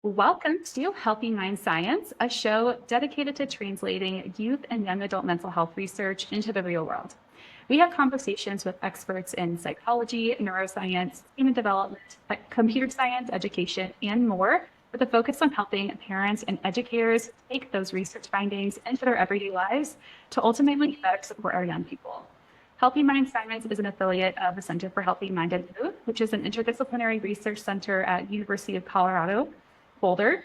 Welcome to Healthy Mind Science, a show dedicated to translating youth and young adult mental health research into the real world. We have conversations with experts in psychology, neuroscience, human development, computer science, education, and more, with a focus on helping parents and educators take those research findings into their everyday lives to ultimately better support our young people. Healthy Mind Science is an affiliate of the Center for Healthy Mind and Mood, which is an interdisciplinary research center at University of Colorado Boulder,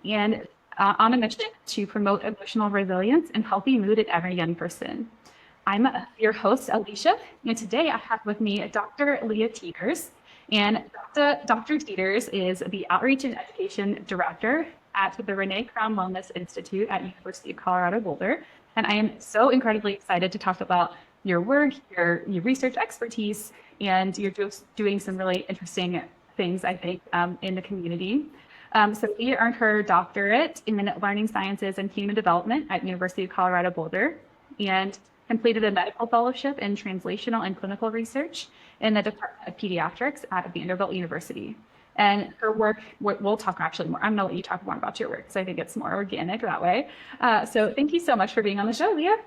and on a mission to promote emotional resilience and healthy mood in every young person. I'm your host, Alicia, and today I have with me Dr. Leah Teeters. And Dr. Teeters is the Outreach and Education Director at the Renee Crown Wellness Institute at University of Colorado Boulder. And I am so incredibly excited to talk about your work, your research expertise, and you're just doing some really interesting things, I think, in the community. So Leah earned her doctorate in learning sciences and human development at University of Colorado Boulder and completed a medical fellowship in translational and clinical research in the Department of Pediatrics at Vanderbilt University. And her work, we'll talk actually more. I'm going to let you talk more about your work because I think it's more organic that way. So thank you so much for being on the show, Leah.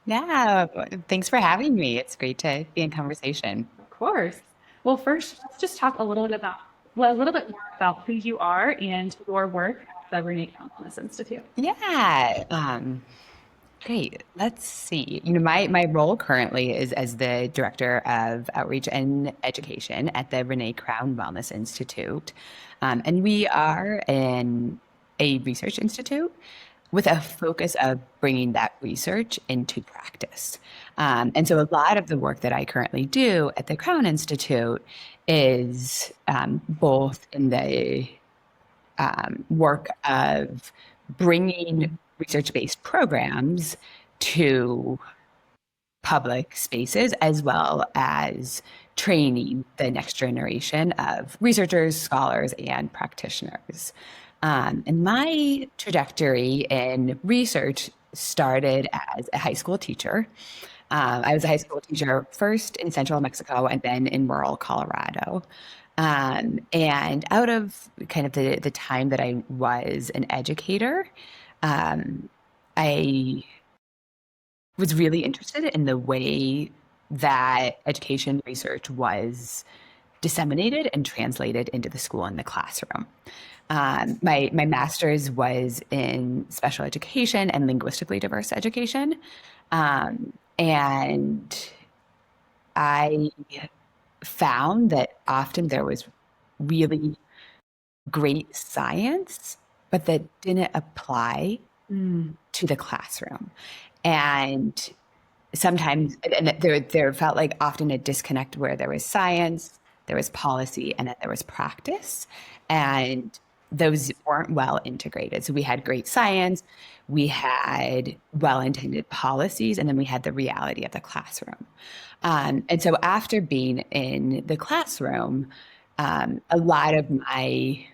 Yeah, thanks for having me. It's great to be in conversation. Of course. Well, first, let's just talk a little bit more about who you are and your work at the Renee County Wellness Institute. Yeah, great. Let's see. My role currently is as the Director of Outreach and Education at the Renee Crown Wellness Institute. And we are a research institute with a focus of bringing that research into practice. And so a lot of the work that I currently do at the Crown Institute is both in the work of bringing research-based programs to public spaces, as well as training the next generation of researchers, scholars, and practitioners. And my trajectory in research started as a high school teacher. I was a high school teacher first in central Mexico and then in rural Colorado. And out of kind of the time that I was an educator, I was really interested in the way that education research was disseminated and translated into the school and the classroom. My master's was in special education and linguistically diverse education. And I found that often there was really great science, but that didn't apply to the classroom. And sometimes there felt like often a disconnect where there was science, there was policy, and then there was practice. And those weren't well integrated. So we had great science, we had well-intended policies, and then we had the reality of the classroom. And so after being in the classroom, a lot of my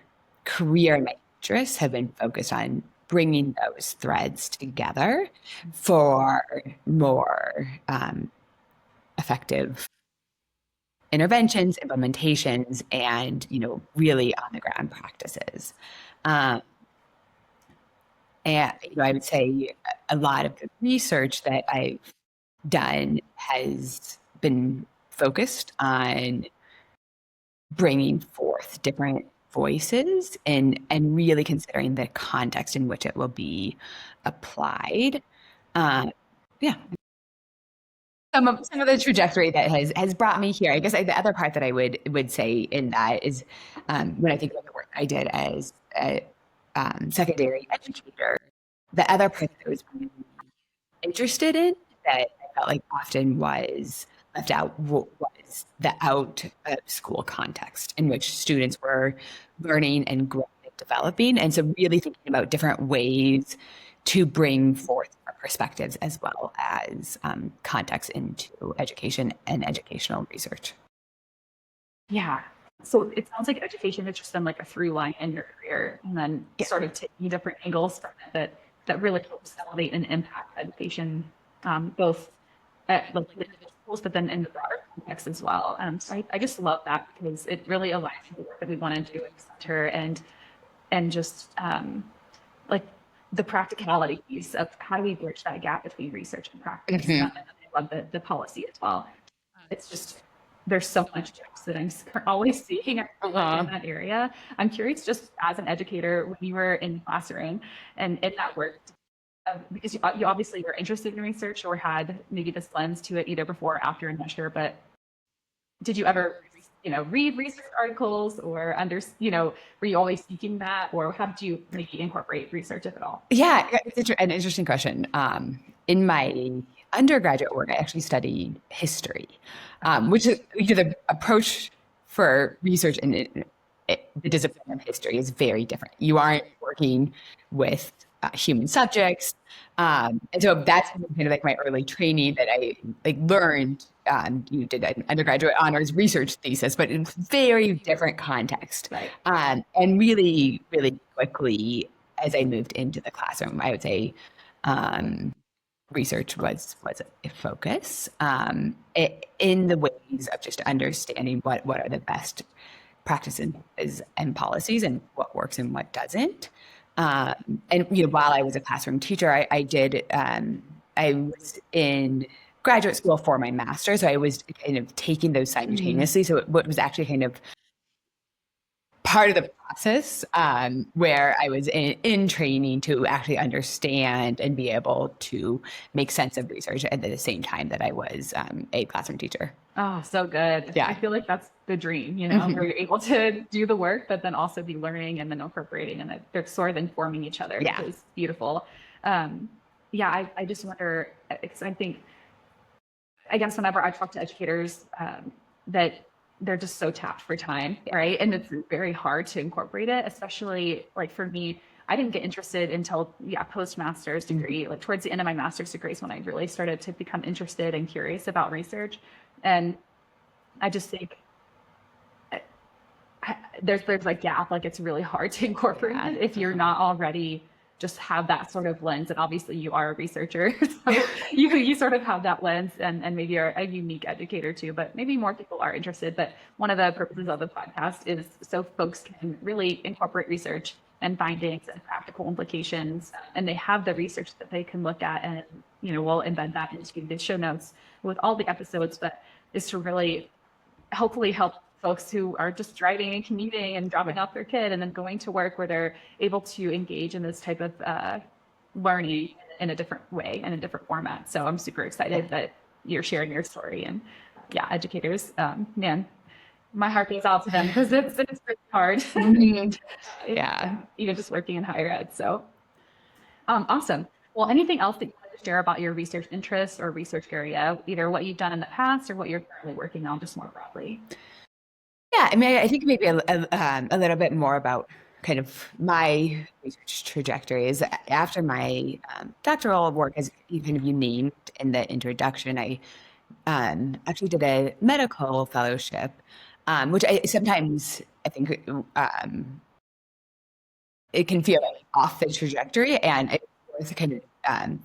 career and my interests have been focused on bringing those threads together for more effective interventions, implementations, and really on the ground practices. And I would say a lot of the research that I've done has been focused on bringing forth different voices and really considering the context in which it will be applied. Yeah. Some of the trajectory that has brought me here. I guess the other part that I would say in that is when I think about the work I did as a secondary educator, the other part that I was really interested in that I felt like often was left out was the out of school context in which students were learning and growing and developing. And so really thinking about different ways to bring forth our perspectives as well as context into education and educational research. Yeah. So it sounds like education has just been like a through line in your career, and then sort of taking different angles from it that really helps elevate and impact education, both at like individual schools, but then in the broader context as well. So I just love that because it really aligns with the work that we want to do at the center. And and just like the practicalities of how do we bridge that gap between research and practice. Mhm. And I love the policy as well. It's just there's so much gaps that I'm always seeing in that area. I'm curious, just as an educator, when you were in the classroom and in that work, because you obviously were interested in research or had maybe this lens to it either before or after Investor, but did you ever, read research articles or were you always seeking that, or how did you maybe incorporate research if at all? Yeah, it's an interesting question. In my undergraduate work, I actually studied history, which is the approach for research in the discipline of history is very different. You aren't working with human subjects, and so that's kind of like my early training that I learned. You did an undergraduate honors research thesis, but in very different context, Right. and really, really quickly as I moved into the classroom, I would say research was a focus in the ways of just understanding what are the best practices and policies and what works and what doesn't. And while I was a classroom teacher, I was in graduate school for my master's, so I was kind of taking those simultaneously. So it was actually kind of part of the process where I was in training to actually understand and be able to make sense of research at the same time that I was a classroom teacher. Oh, so good. Yeah. I feel like that's the dream, where you're able to do the work, but then also be learning and then incorporating, and they're sort of informing each other, Yeah. which is beautiful. I just wonder, because I think, I guess whenever I talk to educators, that they're just so tapped for time, right? And it's very hard to incorporate it, especially like for me, I didn't get interested until post-master's degree. Like towards the end of my master's degree is when I really started to become interested and curious about research. And I just think there's like gap, like it's really hard to incorporate it if you're not already just have that sort of lens. And obviously you are a researcher, so you sort of have that lens, and maybe are a unique educator too, but maybe more people are interested. But one of the purposes of the podcast is so folks can really incorporate research and findings and practical implications, and they have the research that they can look at, and we'll embed that into the show notes with all the episodes, but is to really hopefully help folks who are just driving and commuting and dropping off their kid and then going to work, where they're able to engage in this type of learning in a different way and a different format. So I'm super excited that you're sharing your story. And educators, man, my heart goes out to them because it's really hard. Yeah. Even just working in higher ed. So awesome. Well, anything else that you want to share about your research interests or research area, either what you've done in the past or what you're currently working on, just more broadly? Yeah, I mean, I think maybe a little bit more about kind of my research trajectory is after my doctoral work, as you named in the introduction, I actually did a medical fellowship, which I think it can feel like off the trajectory, and it was kind of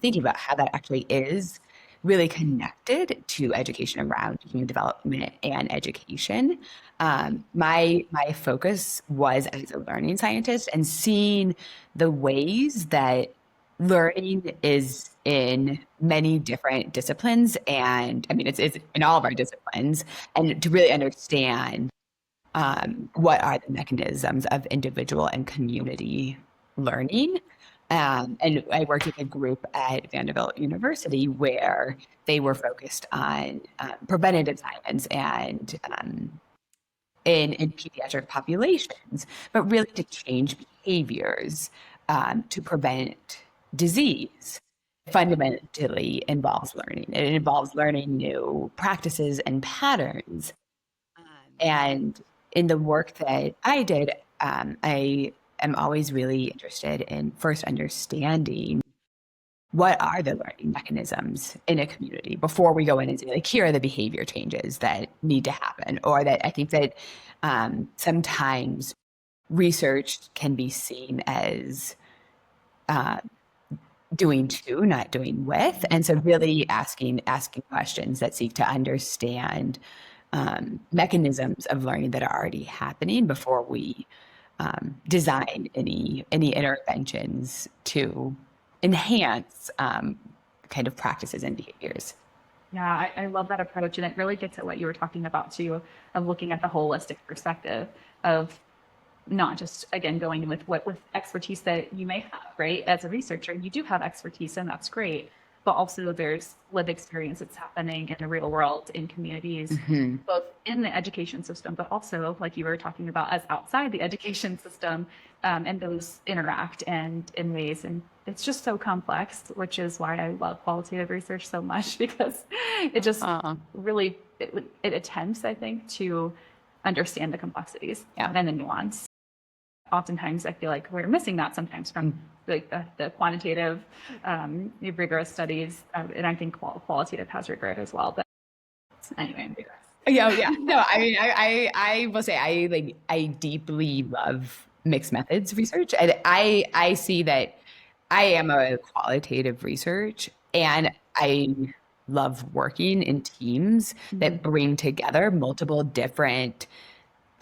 thinking about how that actually is really connected to education around human development and education. My focus was as a learning scientist and seeing the ways that learning is in many different disciplines, and I mean it's in all of our disciplines, and to really understand what are the mechanisms of individual and community learning. And I worked with a group at Vanderbilt University where they were focused on preventative science and in pediatric populations, but really to change behaviors to prevent disease. Fundamentally involves learning. It involves learning new practices and patterns. And in the work that I did, I am always really interested in first understanding what are the learning mechanisms in a community before we go in and say, like, here are the behavior changes that need to happen, or that I think that sometimes research can be seen as doing to, not doing with. And so really asking questions that seek to understand mechanisms of learning that are already happening before we design any interventions to enhance kind of practices and behaviors. Yeah, I love that approach. And it really gets at what you were talking about too, of looking at the holistic perspective of not just, again, going in with what with expertise that you may have, right? As a researcher, you do have expertise and that's great. But also there's lived experience that's happening in the real world in communities, both in the education system, but also like you were talking about as outside the education system, and those interact and in ways. And it's just so complex, which is why I love qualitative research so much because it just really, it attempts, I think, to understand the complexities and the nuance. Oftentimes I feel like we're missing that sometimes from like the quantitative, rigorous studies, and I think qualitative has rigor as well. But anyway, I'm digress. Yeah. No, I mean, I will say I deeply love mixed methods research, and I see that I am a qualitative research, and I love working in teams that bring together multiple different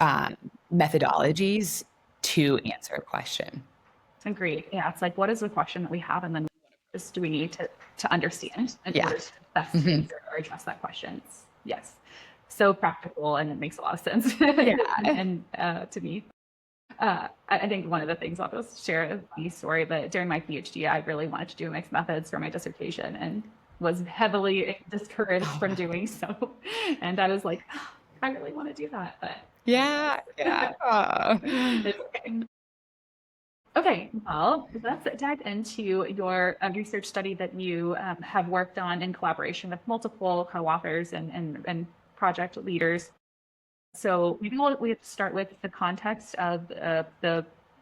methodologies to answer a question. Agreed. Yeah, it's like what is the question that we have, and then what just do we need to understand in order to best answer or address that question? Yes, so practical, and it makes a lot of sense. And to me. I think one of the things I'll just share a funny story, but during my PhD, I really wanted to do mixed methods for my dissertation and was heavily discouraged from doing so. And I was like, oh, I really want to do that, but it's okay. Okay, well, let's dive into your research study that you have worked on in collaboration with multiple co-authors and project leaders. So maybe we have to start with the context of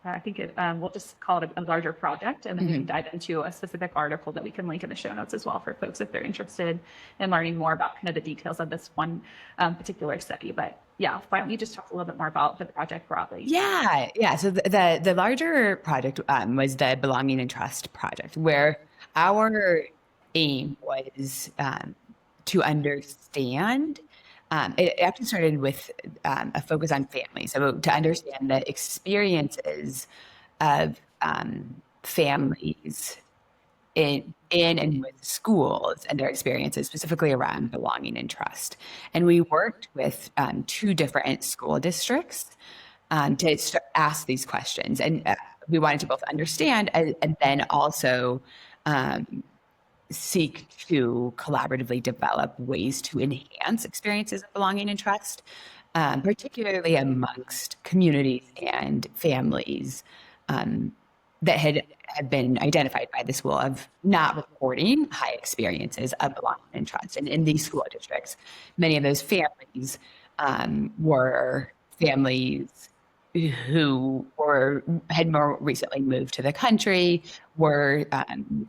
I think we'll just call it a larger project, and then we can dive into a specific article that we can link in the show notes as well for folks if they're interested in learning more about kind of the details of this one particular study. But yeah, why don't you just talk a little bit more about the project broadly? Yeah. So the larger project was the Belonging and Trust project, where our aim was to understand. It actually started with a focus on family. So to understand the experiences of families in and with schools and their experiences, specifically around belonging and trust. And we worked with two different school districts to ask these questions. And we wanted to both understand and then also seek to collaboratively develop ways to enhance experiences of belonging and trust, particularly amongst communities and families that had been identified by the school of not reporting high experiences of belonging and trust. And in these school districts, many of those families were families who had more recently moved to the country, were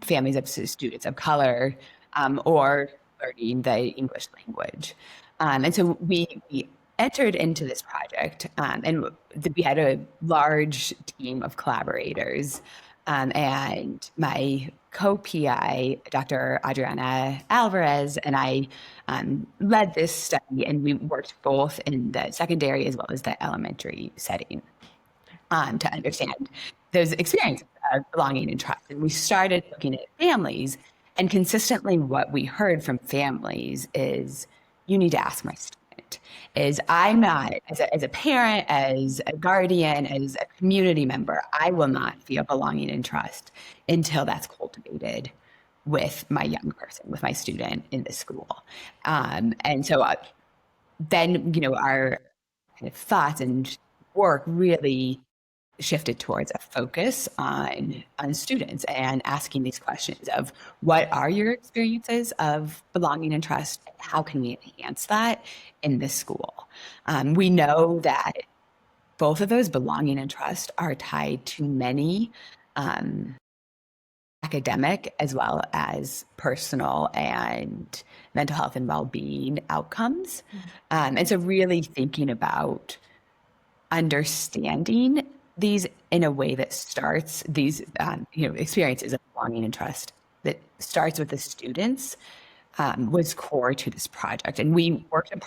families of students of color, or learning the English language. And so we entered into this project, and we had a large team of collaborators. And my co-PI, Dr. Adriana Alvarez, and I led this study, and we worked both in the secondary as well as the elementary setting to understand those experiences of belonging and trust. And we started looking at families, and consistently what we heard from families is, you need to ask my student. Is I'm not, as a parent, as a guardian, as a community member, I will not feel belonging and trust until that's cultivated with my young person, with my student in the school. And so then, our kind of thoughts and work really shifted towards a focus on students and asking these questions of what are your experiences of belonging and trust? How can we enhance that in this school? We know that both of those, belonging and trust, are tied to many academic as well as personal and mental health and well-being outcomes. And so really thinking about understanding these in a way that starts these experiences of belonging and trust, that starts with the students, was core to this project. And we worked in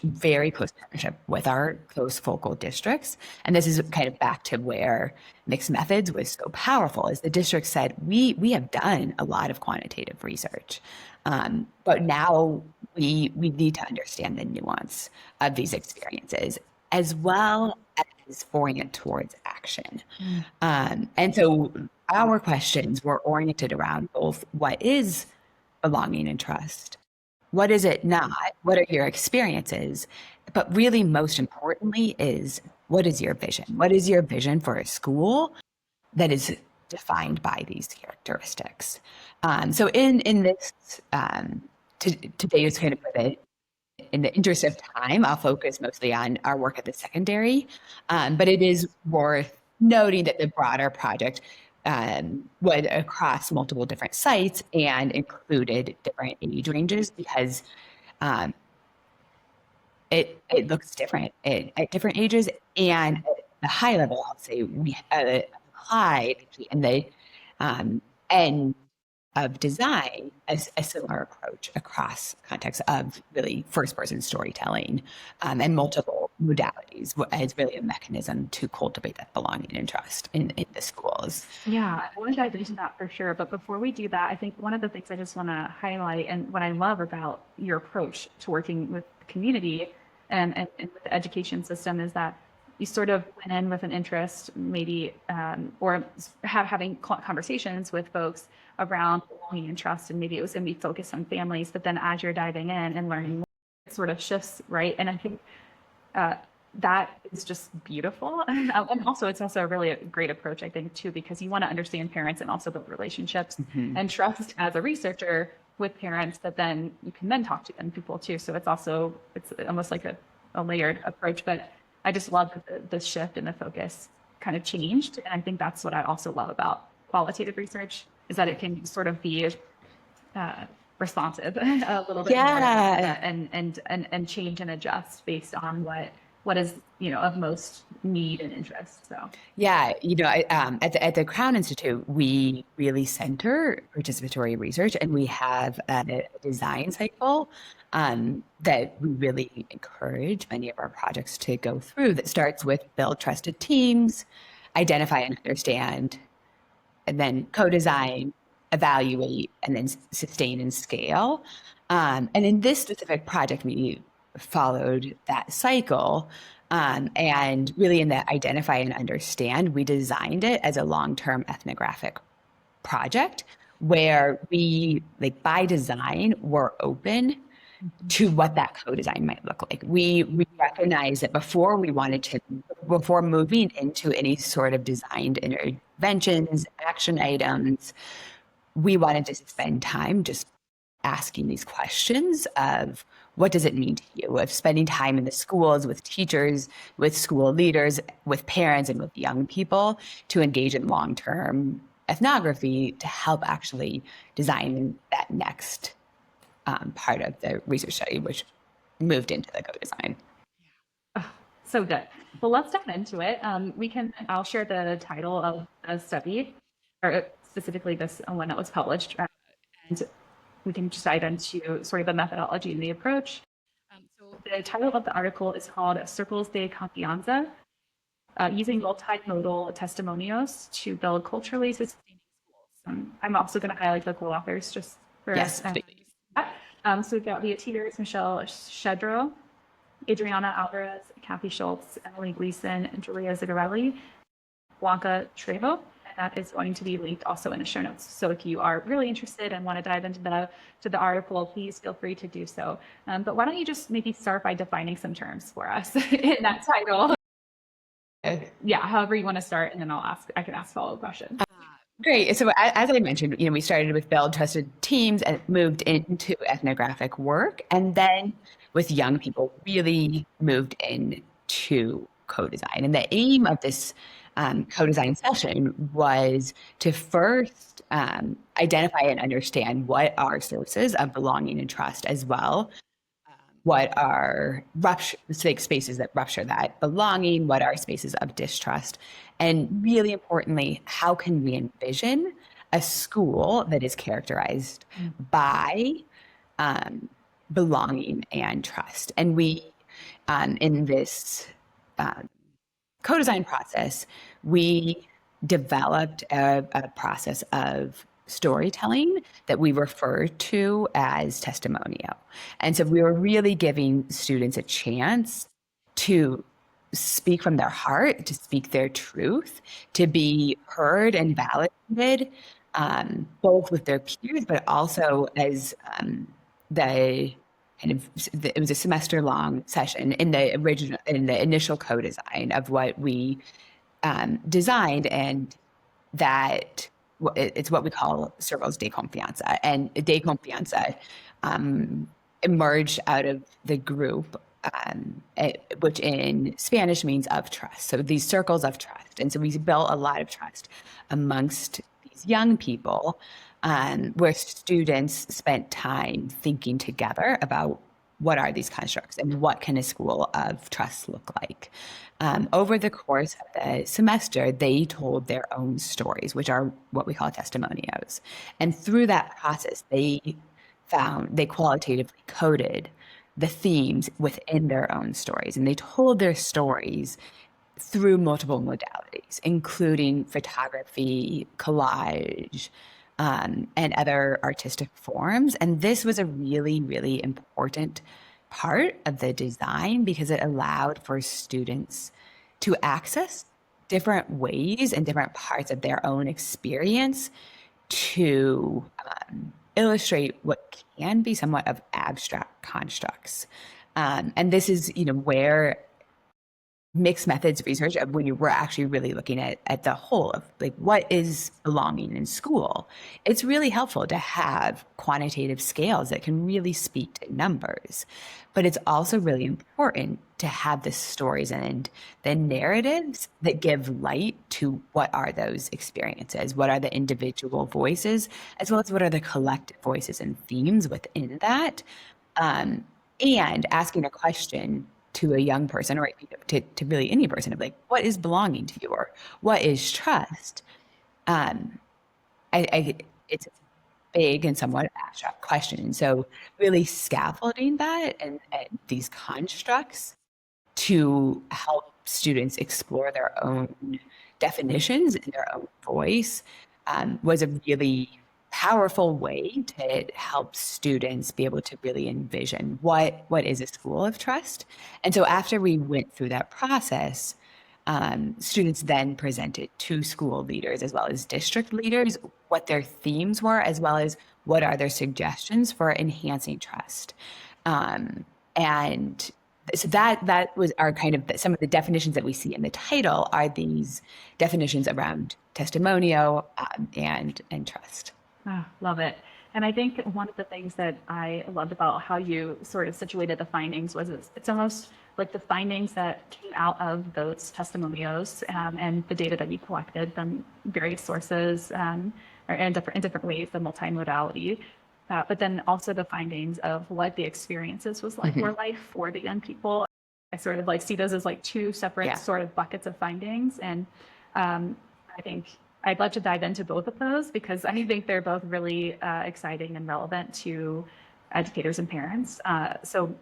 very close partnership with our close focal districts. And this is kind of back to where mixed methods was so powerful, is the district said, we have done a lot of quantitative research, but now we need to understand the nuance of these experiences as well as orient towards action. And so our questions were oriented around both what is belonging and trust, what is it not, what are your experiences, but really most importantly is, what is your vision? What is your vision for a school that is defined by these characteristics? So in this, today is kind of put it, in the interest of time, I'll focus mostly on our work at the secondary, but it is worth noting that the broader project went across multiple different sites and included different age ranges because it looks different at different ages. And at the high level, I'll say we applied in the end of design a similar approach across contexts of really first-person storytelling and multiple modalities as really a mechanism to cultivate that belonging and trust in the schools. Yeah, I want to dive into that for sure. But before we do that, I think one of the things I just want to highlight and what I love about your approach to working with the community and with the education system is that you sort of went in with an interest, maybe, or having conversations with folks around belonging and trust, and maybe it was going to be focused on families. But then as you're diving in and learning more, it sort of shifts, right? And I think that is just beautiful. And also, it's also a really great approach, I think, too, because you want to understand parents and also build relationships and trust as a researcher with parents that then you can then talk to them people too. So it's almost like a layered approach, but I just love that the shift and the focus kind of changed. And I think that's what I also love about qualitative research is that it can sort of be responsive a little bit more and change and adjust based on what is, of most need and interest. So yeah, at the Crown Institute, we really center participatory research, and we have a design cycle that we really encourage many of our projects to go through. That starts with build trusted teams, identify and understand, and then co-design, evaluate, and then sustain and scale. And in this specific project, we followed that cycle. And really in that identify and understand, we designed it as a long-term ethnographic project where we, like by design, were open to what that co-design might look like. We recognize that before moving into any sort of designed interventions, action items, we wanted to spend time just asking these questions of what does it mean to you, of spending time in the schools with teachers, with school leaders, with parents, and with young people to engage in long-term ethnography to help actually design that next part of the research study, which moved into the co-design. So good. Well, let's dive into it. I'll share the title of the study, or specifically this one that was published, and we can just dive into sort of the methodology and the approach. So the title of the article is called Circles de Confianza, using multimodal testimonials to build culturally sustaining schools. I'm also going to highlight the co-authors just for yes, please. So we've got Leah Teeters, Michelle Shedrow, Adriana Alvarez, Kathy Schultz, Emily Gleason, and Julia Zigarelli, Blanca Trevo. And that is going to be linked also in the show notes. So if you are really interested and want to dive into the article, please feel free to do so. But why don't you just maybe start by defining some terms for us in that title? Yeah, however you want to start, and then I can ask follow-up questions. Great. So as I mentioned, we started with build trusted teams and moved into ethnographic work. And then with young people, really moved into co-design. And the aim of this co-design session was to first identify and understand what are sources of belonging and trust as well. What are spaces that rupture that belonging? What are spaces of distrust? And really importantly, how can we envision a school that is characterized by belonging and trust. And we, in this co-design process, we developed a process of storytelling that we refer to as testimonial. And so we were really giving students a chance to speak from their heart, to speak their truth, to be heard and validated, both with their peers, but also as the it was a semester long session in the initial co-design of what we designed, and that it's what we call Circles de Confianza. And de Confianza emerged out of the group, which in Spanish means of trust. So these circles of trust. And so we built a lot of trust amongst these young people, where students spent time thinking together about what are these constructs and what can a school of trust look like. Over the course of the semester, they told their own stories, which are what we call testimonials. And through that process, they qualitatively coded the themes within their own stories. And they told their stories through multiple modalities, including photography, collage, and other artistic forms. And this was a really, really important part of the design because it allowed for students to access different ways and different parts of their own experience to illustrate what can be somewhat of abstract constructs. And this is, where mixed methods research, when you were actually really looking at the whole of like what is belonging in school, it's really helpful to have quantitative scales that can really speak to numbers. But it's also really important to have the stories and the narratives that give light to what are those experiences, what are the individual voices, as well as what are the collective voices and themes within that. And asking a question to a young person, or to really any person, of like, what is belonging to you, or what is trust? It's a big and somewhat abstract question. And so really scaffolding that and these constructs to help students explore their own definitions and their own voice was a really powerful way to help students be able to really envision what is a school of trust. And so after we went through that process, students then presented to school leaders as well as district leaders what their themes were, as well as what are their suggestions for enhancing trust. And so that was our kind of some of the definitions that we see in the title are these definitions around testimonial and trust. Oh, love it. And I think one of the things that I loved about how you sort of situated the findings was it's almost like the findings that came out of those testimonials and the data that you collected from various sources or in different ways, the multimodality. But then also the findings of what the experiences was like were life for the young people. I sort of like see those as like two separate sort of buckets of findings. And I think I'd love to dive into both of those because I think they're both really exciting and relevant to educators and parents. So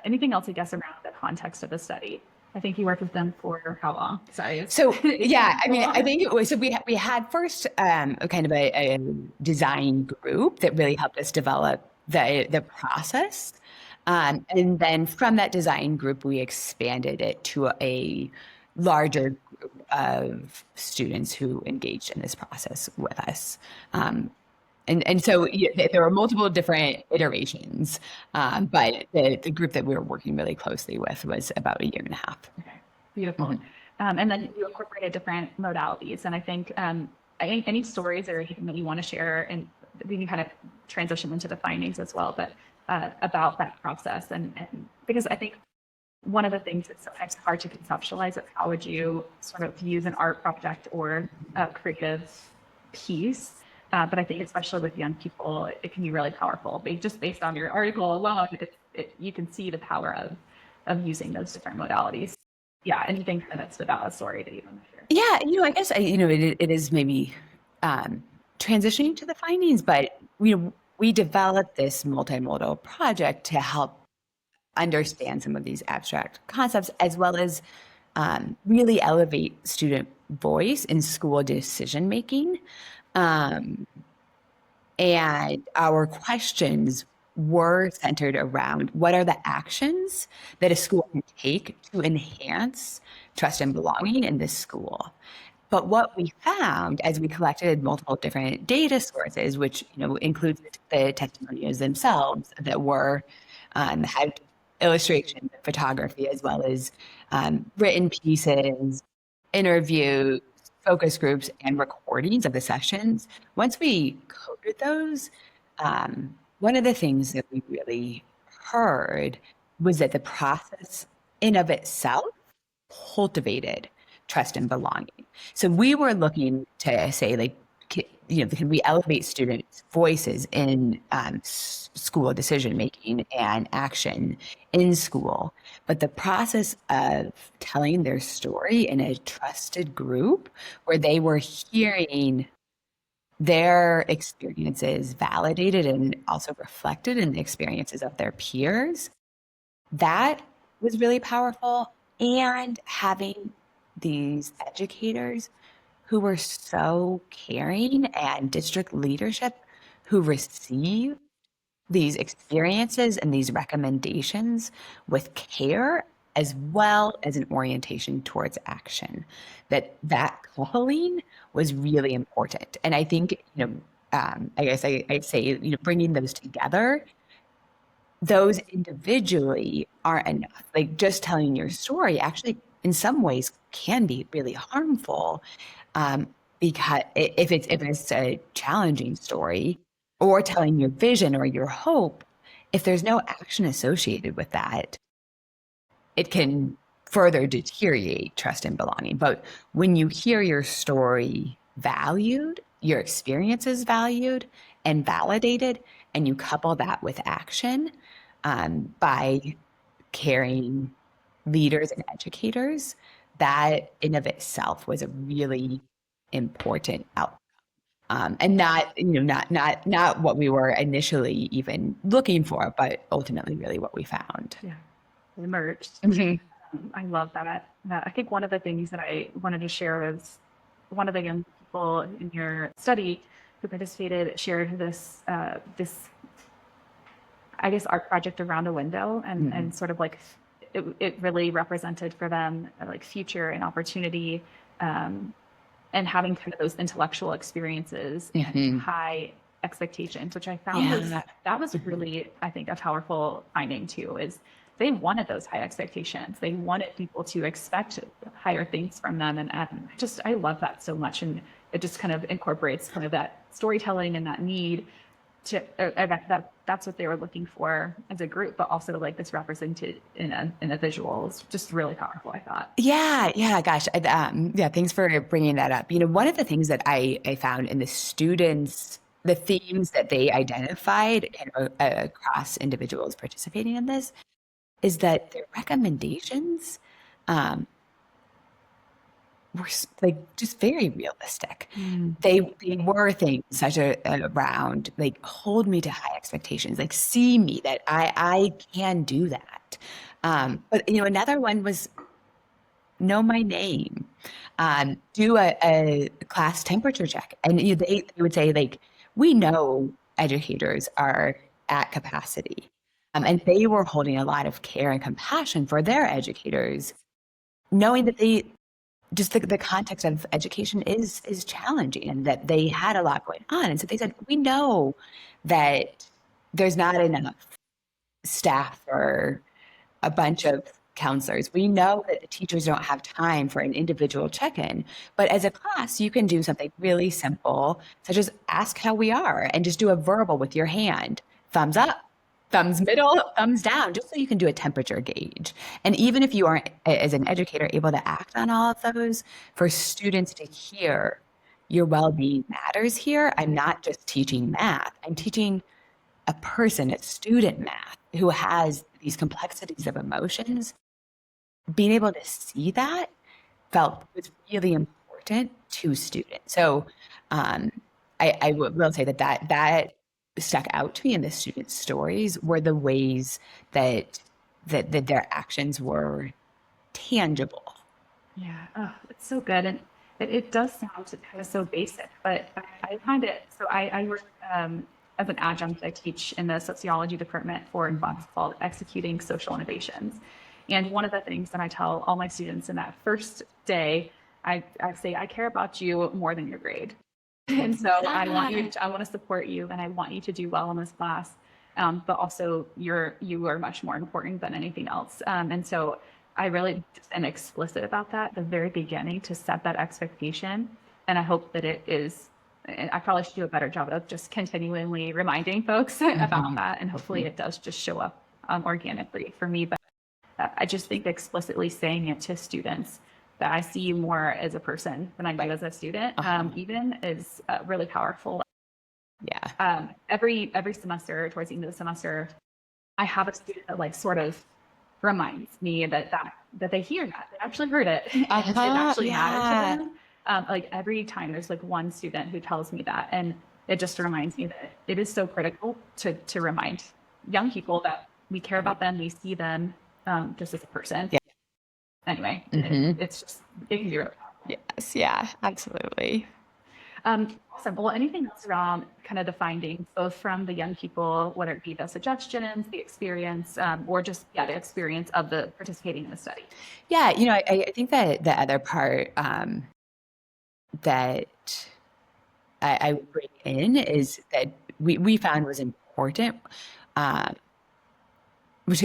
anything else, I guess, around the context of the study? I think you worked with them for how long? Sorry. So yeah, I mean, I think it was, so we had first kind of a design group that really helped us develop the process. And then from that design group, we expanded it to a larger group of students who engaged in this process with us. And so there were multiple different iterations, but the group that we were working really closely with was about 1.5 years. Okay, beautiful. And then you incorporated different modalities. And I think any stories or anything that you want to share, and we can kind of transition into the findings as well, but about that process. And because I think one of the things that's sometimes hard to conceptualize is how would you sort of use an art project or a creative piece. But I think especially with young people, it can be really powerful. But just based on your article alone, you can see the power of using those different modalities. Yeah, anything that stood out a story that you want to share? Yeah, I guess it is maybe transitioning to the findings, but we developed this multimodal project to help understand some of these abstract concepts, as well as really elevate student voice in school decision making. Um, and our questions were centered around what are the actions that a school can take to enhance trust and belonging in this school. But what we found as we collected multiple different data sources, which includes the testimonials themselves that were had illustration, photography, as well as written pieces, interviews, focus groups, and recordings of the sessions. Once we coded those, one of the things that we really heard was that the process in of itself cultivated trust and belonging. So we were looking to say, like, can we elevate students' voices in school decision making and action in school? But the process of telling their story in a trusted group where they were hearing their experiences validated and also reflected in the experiences of their peers, that was really powerful. And having these educators who were so caring and district leadership who receive these experiences and these recommendations with care as well as an orientation towards action, that coupling was really important. And I think I guess I'd say bringing those together, those individually aren't enough. Like, just telling your story actually in some ways can be really harmful, because if it's a challenging story, or telling your vision or your hope, if there's no action associated with that, it can further deteriorate trust and belonging. But when you hear your story valued, your experiences valued and validated, and you couple that with action, by caring leaders and educators, that in of itself was a really important outcome. And not what we were initially even looking for, but ultimately really what we found. Yeah, emerged. Mhm. I love that. I think one of the things that I wanted to share is one of the young people in your study who participated shared this I guess art project around a window, and sort of like it really represented for them like future and opportunity, and having kind of those intellectual experiences and high expectations, which I found was really, I think, a powerful finding too, is they wanted those high expectations. They wanted people to expect higher things from them. And I love that so much. And it just kind of incorporates kind of that storytelling and that need to, that's what they were looking for as a group, but also like this represented in a visual is just really powerful, I thought. Yeah, gosh. Yeah, thanks for bringing that up. One of the things that I found in the students, the themes that they identified across individuals participating in this, is that their recommendations were like just very realistic. They were things such around like, hold me to high expectations, like see me that I can do that. But another one was know my name, do a class temperature check, and they would say, like, we know educators are at capacity, and they were holding a lot of care and compassion for their educators, knowing that just the context of education is challenging, and that they had a lot going on. And so they said, we know that there's not enough staff or a bunch of counselors. We know that the teachers don't have time for an individual check-in, but as a class, you can do something really simple, such as ask how we are and just do a verbal with your hand, thumbs up, thumbs middle, thumbs down, just so you can do a temperature gauge. And even if you aren't, as an educator, able to act on all of those, for students to hear your well-being matters here, I'm not just teaching math, I'm teaching a person, a student math, who has these complexities of emotions. Being able to see that was really important to students. So I will say that stuck out to me in the students' stories were the ways that their actions were tangible. Yeah, oh, it's so good. And it does sound kind of so basic, but I find it so I work as an adjunct. I teach in the sociology department for a class called Executing Social Innovations. And one of the things that I tell all my students in that first day, I say, I care about you more than your grade. And so I want to support you and I want you to do well in this class. But also you are much more important than anything else. And so I really just am explicit about that at the very beginning to set that expectation. And I hope that it is, and I probably should do a better job of just continually reminding folks about that. And hopefully it does just show up organically for me. But I just think explicitly saying it to students that I see you more as a person than I do as a student, even is really powerful. Yeah. Every semester, towards the end of the semester, I have a student that like sort of reminds me that they hear that they actually heard it and it actually mattered to them. Like every time there's like one student who tells me that, and it just reminds me that it is so critical to remind young people that we care about them, we see them just as a person. Yeah. Anyway, it's just it can be really powerful. Yes. Yeah. Absolutely. Awesome. Well, anything else around kind of the findings, both from the young people, whether it be the suggestions, the experience, or just the experience of the participating in the study? Yeah. I think that the other part that I would bring in is that we found was important, which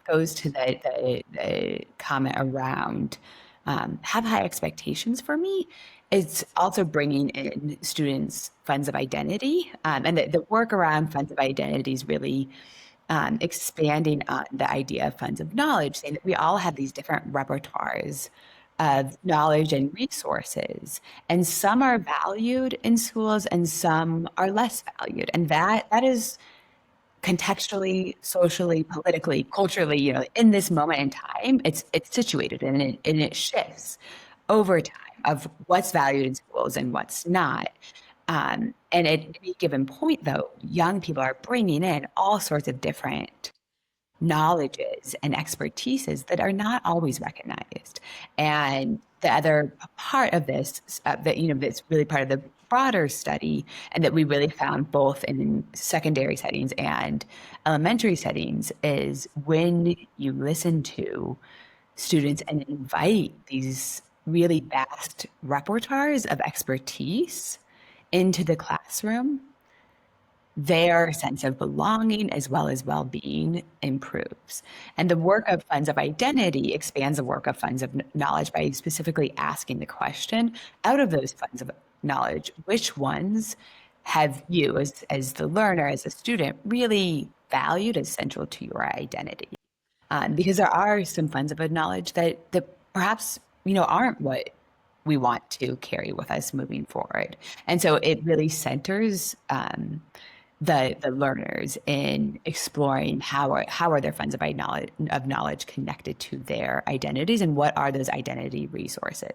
goes to the comment around have high expectations for me. It's also bringing in students' funds of identity, and the work around funds of identity is really expanding on the idea of funds of knowledge, saying that we all have these different repertoires of knowledge and resources, and some are valued in schools and some are less valued, and that is contextually, socially, politically, culturally, in this moment in time, it's situated and it shifts over time of what's valued in schools and what's not. And at any given point, though, young people are bringing in all sorts of different knowledges and expertises that are not always recognized. And the other part of this, that's really part of the broader study, and that we really found both in secondary settings and elementary settings, is when you listen to students and invite these really vast repertoires of expertise into the classroom, their sense of belonging as well as well-being improves. And the work of funds of identity expands the work of funds of knowledge by specifically asking the question, out of those funds of knowledge, which ones have you as the learner, as a student, really valued as central to your identity? Because there are some funds of knowledge that perhaps, aren't what we want to carry with us moving forward. And so it really centers the learners in exploring how are their funds of knowledge connected to their identities, and what are those identity resources.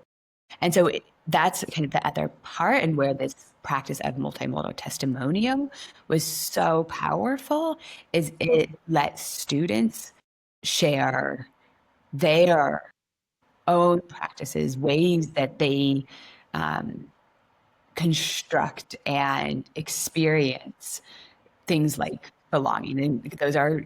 And so that's kind of the other part, and where this practice of multimodal testimonial was so powerful, is it lets students share their own practices, ways that they construct and experience things like belonging. And those are,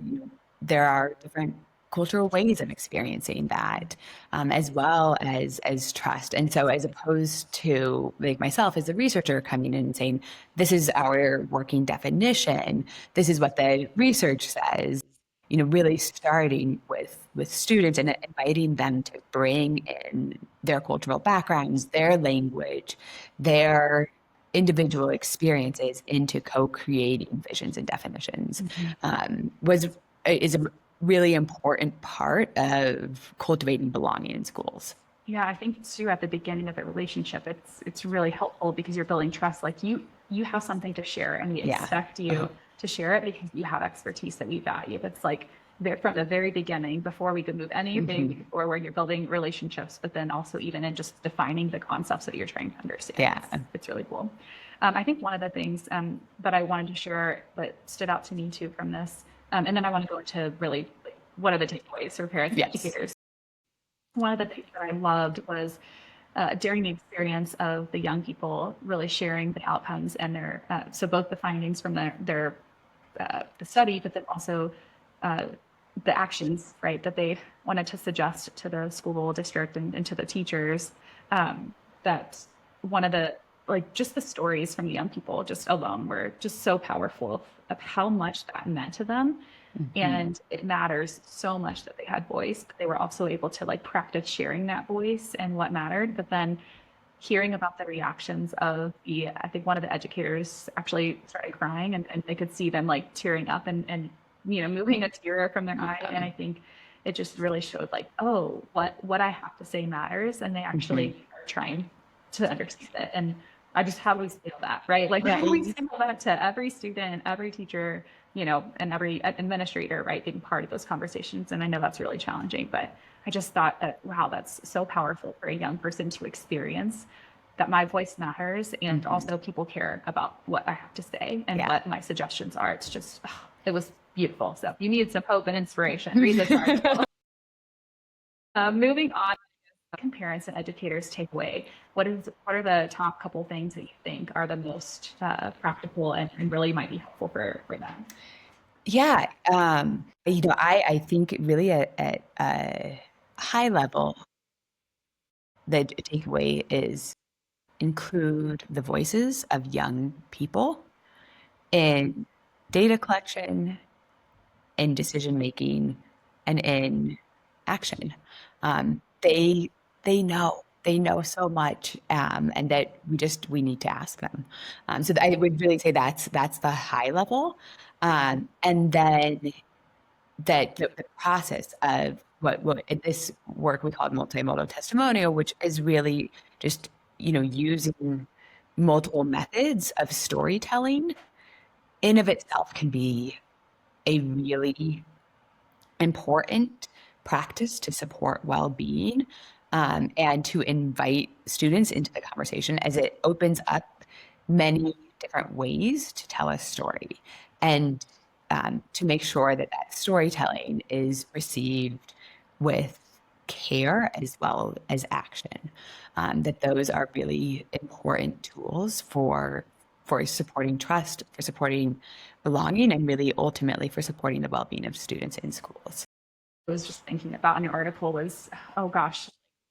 there are different cultural ways of experiencing that, as well as trust. And so, as opposed to like myself as a researcher coming in and saying, this is our working definition, this is what the research says, really starting with students and inviting them to bring in their cultural backgrounds, their language, their individual experiences into co-creating visions and definitions, is a really important part of cultivating belonging in schools. Yeah, I think too at the beginning of the relationship, it's really helpful because you're building trust. Like you have something to share, and we expect you to share it because you have expertise that we value. It's like from the very beginning, before we could move anything, or where you're building relationships, but then also even in just defining the concepts that you're trying to understand. Yeah, it's really cool. I think one of the things that I wanted to share that stood out to me too from this, and then I want to go into really like, what are the takeaways for parents and Yes. educators. One of the things that I loved was during the experience of the young people really sharing the outcomes and their so both the findings from their the study, but then also uh, the actions, right, that they wanted to suggest to the school district and to the teachers. That one of the like just the stories from the young people just alone were just so powerful of how much that meant to them. And it matters so much that they had voice, but they were also able to like practice sharing that voice and what mattered. But then hearing about the reactions of I think one of the educators actually started crying and they could see them like tearing up and moving a tear from their eye. And I think it just really showed like, oh, what I have to say matters. And they actually are trying to understand it. And I just always feel that, right? Like I always feel that to every student, every teacher, and every administrator, right, being part of those conversations. And I know that's really challenging, but I just thought that, wow, that's so powerful for a young person to experience that my voice matters and also people care about what I have to say and what my suggestions are. It's just, it was beautiful. So you need some hope and inspiration. Read this article. Moving on, what can parents and educators take away? What are the top couple things that you think are the most practical and really might be helpful for them? Yeah. I think really at a high level, the takeaway is include the voices of young people in data collection, in decision making, and in action. They know so much, and that we need to ask them. So I would really say that's the high level, and then that the process of what in this work we call it multimodal testimonial, which is really just using multiple methods of storytelling in of itself can be a really important practice to support well-being, and to invite students into the conversation as it opens up many different ways to tell a story and to make sure that storytelling is received with care as well as action. That those are really important tools for supporting trust, for supporting belonging, and really ultimately for supporting the well-being of students in schools. I was just thinking about in your article was, oh gosh,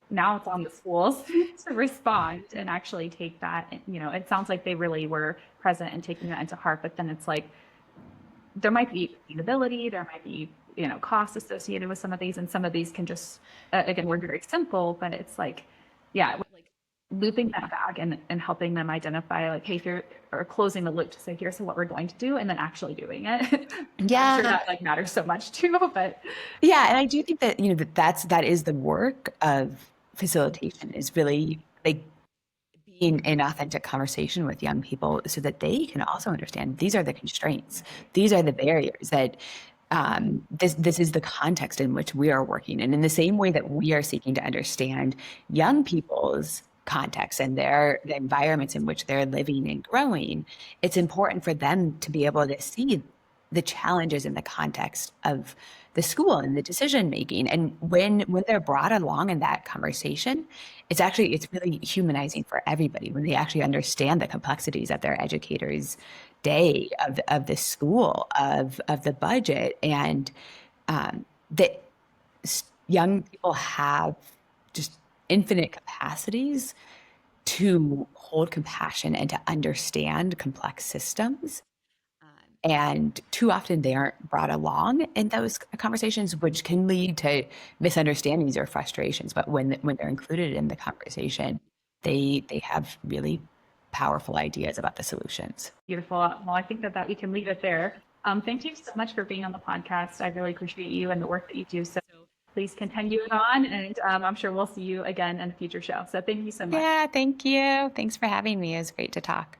now it's on the schools to respond and actually take that. It sounds like they really were present and taking that into heart, but then it's like there might be sustainability, there might be costs associated with some of these, and some of these can just again we're very simple, but it's like like looping that back and helping them identify like, hey, if you're or closing the loop to say here's what we're going to do and then actually doing it. Yeah. I'm sure that like matters so much too, but yeah, and I do think that that is the work of facilitation, is really like being in authentic conversation with young people so that they can also understand these are the constraints, these are the barriers, that this is the context in which we are working. And in the same way that we are seeking to understand young people's context and the environments in which they're living and growing, it's important for them to be able to see the challenges in the context of the school and the decision making. And when they're brought along in that conversation, it's really humanizing for everybody when they actually understand the complexities of their educators' day, of the school, of the budget, and that young people have just infinite capacities to hold compassion and to understand complex systems. And too often they aren't brought along in those conversations, which can lead to misunderstandings or frustrations. But when they're included in the conversation, they have really powerful ideas about the solutions. Beautiful. Well, I think that we can leave it there. Thank you so much for being on the podcast. I really appreciate you and the work that you do. So please continue it on, and I'm sure we'll see you again in a future show. So thank you so much. Yeah, thank you. Thanks for having me. It was great to talk.